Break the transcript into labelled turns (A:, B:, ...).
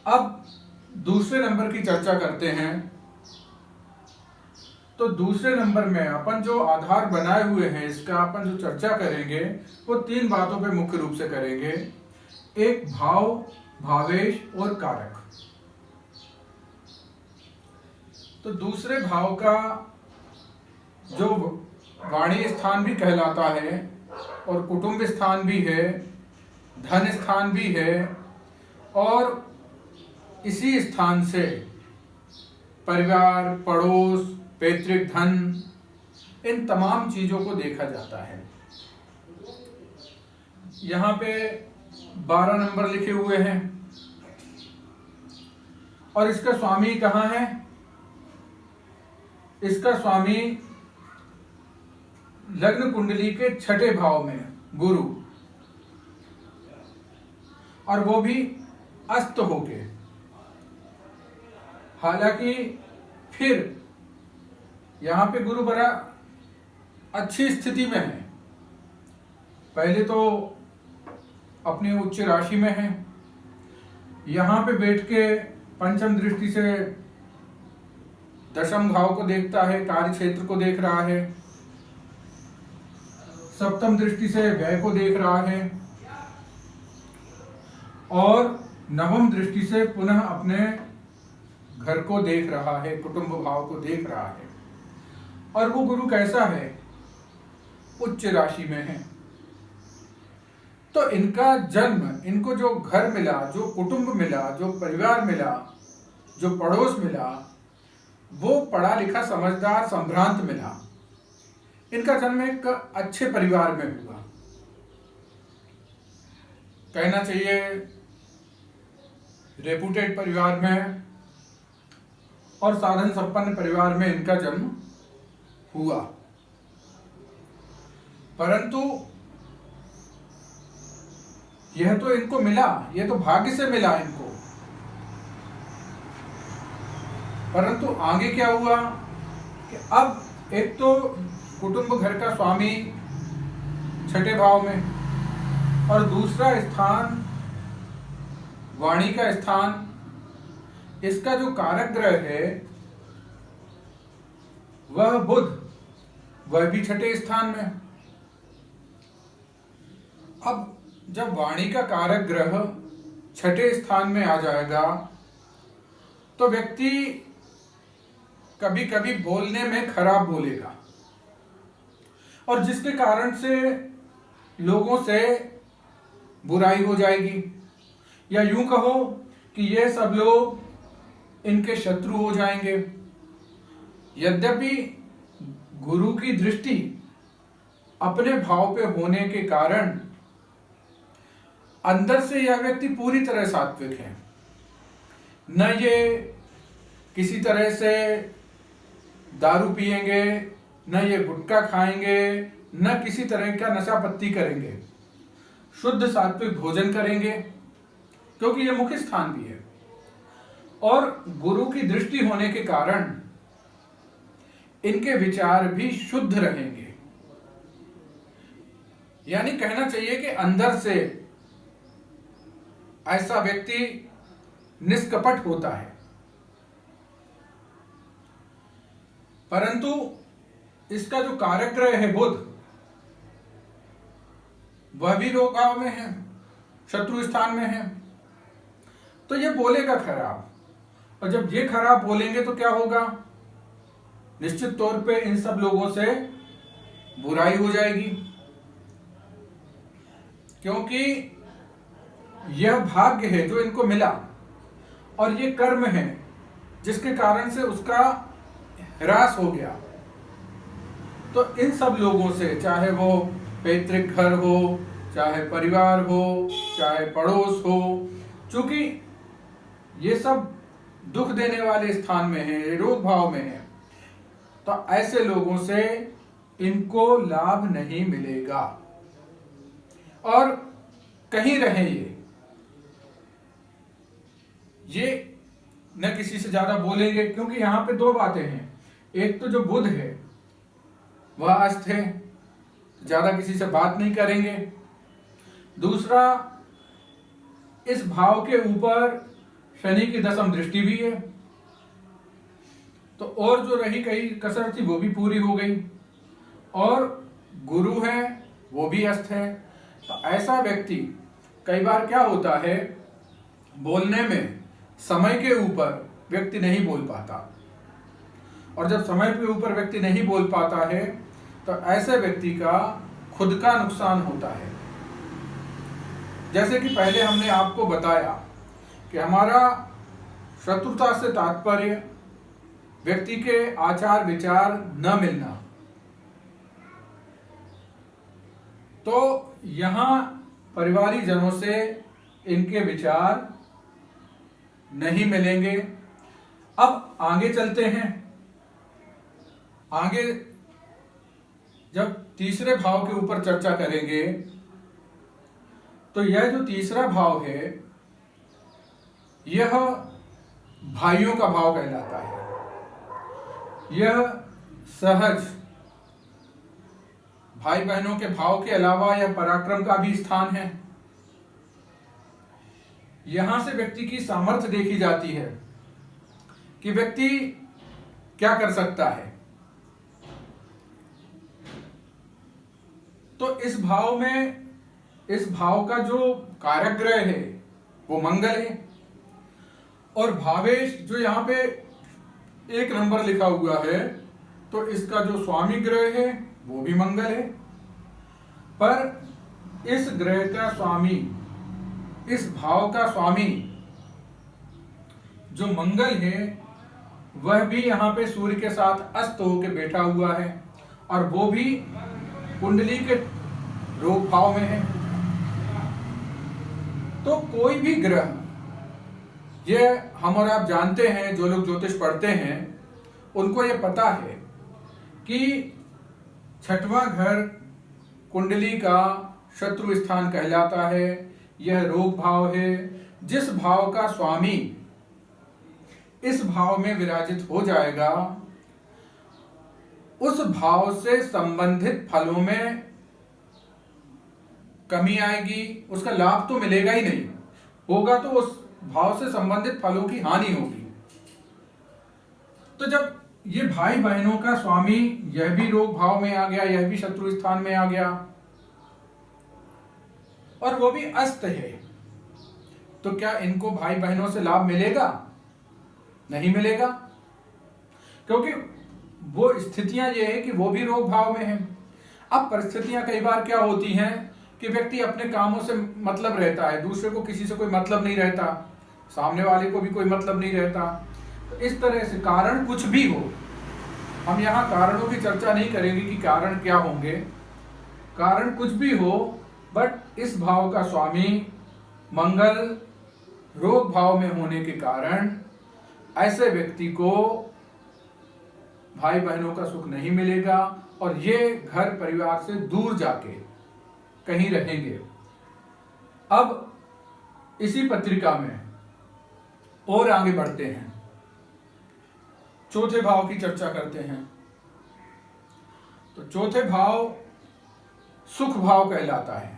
A: अब दूसरे नंबर की चर्चा करते हैं। तो दूसरे नंबर में अपन जो आधार बनाए हुए हैं, इसका अपन जो चर्चा करेंगे वो 3 बातों पे मुख्य रूप से करेंगे। एक भाव, भावेश और कारक। तो दूसरे भाव का जो वाणी स्थान भी कहलाता है और कुटुंब स्थान भी है, धन स्थान भी है, और इसी स्थान से परिवार, पड़ोस, पैतृक धन, इन तमाम चीजों को देखा जाता है। यहाँ पे 12 नंबर लिखे हुए हैं और इसका स्वामी कहाँ है? इसका स्वामी लग्न कुंडली के 6ठे भाव में गुरु, और वो भी अस्त होके। हालांकि फिर यहां पे गुरु बड़ा अच्छी स्थिति में है। पहले तो अपनी उच्च राशि में है, यहां पे बैठ के पंचम दृष्टि से दशम भाव को देखता है, कार्य क्षेत्र को देख रहा है, सप्तम दृष्टि से व्यय को देख रहा है, और नवम दृष्टि से पुनः अपने घर को देख रहा है, कुटुंब भाव को देख रहा है। और वो गुरु कैसा है? उच्च राशि में है। तो इनका जन्म, इनको जो घर मिला, जो कुटुंब मिला, जो परिवार मिला, जो पड़ोस मिला, वो पढ़ा लिखा, समझदार, संभ्रांत मिला। इनका जन्म एक अच्छे परिवार में हुआ, कहना चाहिए रेपुटेड परिवार में और साधन संपन्न परिवार में इनका जन्म हुआ। परंतु यह तो इनको मिला, यह तो भाग्य से मिला इनको। परंतु आगे क्या हुआ कि अब एक तो कुटुंब, घर का स्वामी 6ठे भाव में, और दूसरा स्थान वाणी का स्थान, इसका जो कारक ग्रह है वह बुध, वह भी 6ठे स्थान में। अब जब वाणी का कारक ग्रह 6ठे स्थान में आ जाएगा तो व्यक्ति कभी कभी बोलने में खराब बोलेगा, और जिसके कारण से लोगों से बुराई हो जाएगी, या यूं कहो कि ये सब लोग इनके शत्रु हो जाएंगे। यद्यपि गुरु की दृष्टि अपने भाव पे होने के कारण अंदर से यह व्यक्ति पूरी तरह सात्विक है। न ये किसी तरह से दारू पिएंगे, न ये गुटखा खाएंगे, न किसी तरह का नशा पत्ती करेंगे। शुद्ध सात्विक भोजन करेंगे, क्योंकि ये मुख्य स्थान भी है, और गुरु की दृष्टि होने के कारण इनके विचार भी शुद्ध रहेंगे। यानी कहना चाहिए कि अंदर से ऐसा व्यक्ति निष्कपट होता है। परंतु इसका जो कारक ग्रह है बुध, वह भी रोग भाव में है, शत्रु स्थान में है, तो ये बोलेगा खराब। और जब ये खराब बोलेंगे तो क्या होगा? निश्चित तौर पे इन सब लोगों से बुराई हो जाएगी, क्योंकि यह भाग्य है जो इनको मिला, और ये कर्म है जिसके कारण से उसका ह्रास हो गया। तो इन सब लोगों से, चाहे वो पैतृक घर हो, चाहे परिवार हो, चाहे पड़ोस हो, चूंकि ये सब दुख देने वाले स्थान में है, रोग भाव में है, तो ऐसे लोगों से इनको लाभ नहीं मिलेगा। और कहीं रहे ये न किसी से ज्यादा बोलेंगे, क्योंकि यहां पे 2 बातें हैं। एक तो जो बुध है वह अस्त है, ज्यादा किसी से बात नहीं करेंगे। दूसरा, इस भाव के ऊपर शनि की दशम दृष्टि भी है, तो और जो रही कई कसर थी वो भी पूरी हो गई, और गुरु है वो भी अस्त है। तो ऐसा व्यक्ति कई बार क्या होता है, बोलने में समय के ऊपर व्यक्ति नहीं बोल पाता, और जब समय के ऊपर व्यक्ति नहीं बोल पाता है तो ऐसे व्यक्ति का खुद का नुकसान होता है। जैसे कि पहले हमने आपको बताया कि हमारा शत्रुता से तात्पर्य व्यक्ति के आचार विचार न मिलना। तो यहां परिवारी जनों से इनके विचार नहीं मिलेंगे। अब आगे चलते हैं। आगे जब तीसरे भाव के ऊपर चर्चा करेंगे तो यह जो तीसरा भाव है यह भाइयों का भाव कहलाता है। यह सहज भाई बहनों के भाव के अलावा यह पराक्रम का भी स्थान है। यहां से व्यक्ति की सामर्थ्य देखी जाती है कि व्यक्ति क्या कर सकता है। तो इस भाव में, इस भाव का जो कारक ग्रह है वो मंगल है, और भावेश जो यहां पे 1 नंबर लिखा हुआ है तो इसका जो स्वामी ग्रह है वो भी मंगल है। पर इस ग्रह का स्वामी, इस भाव का स्वामी जो मंगल है वह भी यहां पे सूर्य के साथ अस्त होकर बैठा हुआ है, और वो भी कुंडली के रोग भाव में है। तो कोई भी ग्रह, ये हम और आप जानते हैं, जो लोग ज्योतिष पढ़ते हैं उनको ये पता है कि 6वां घर कुंडली का शत्रु स्थान कहलाता है। यह रोग भाव है। जिस भाव का स्वामी इस भाव में विराजित हो जाएगा उस भाव से संबंधित फलों में कमी आएगी, उसका लाभ तो मिलेगा ही नहीं, होगा तो उस भाव से संबंधित फलों की हानि होगी। तो जब ये भाई बहनों का स्वामी यह भी रोग भाव में आ गया, यह भी शत्रु स्थान में आ गया, और वो भी अस्त है, तो क्या इनको भाई बहनों से लाभ मिलेगा? नहीं मिलेगा, क्योंकि वो स्थितियां ये है कि वो भी रोग भाव में है। अब परिस्थितियां कई बार क्या होती हैं कि व्यक्ति अपने कामों से मतलब रहता है, दूसरे को किसी से कोई मतलब नहीं रहता, सामने वाले को भी कोई मतलब नहीं रहता। तो इस तरह से कारण कुछ भी हो, हम यहाँ कारणों की चर्चा नहीं करेंगे कि कारण क्या होंगे, कारण कुछ भी हो, बट इस भाव का स्वामी मंगल रोग भाव में होने के कारण ऐसे व्यक्ति को भाई बहनों का सुख नहीं मिलेगा, और ये घर परिवार से दूर जाके कहीं रहेंगे। अब इसी पत्रिका में और आगे बढ़ते हैं, चौथे भाव की चर्चा करते हैं। तो चौथे भाव सुख भाव कहलाता है।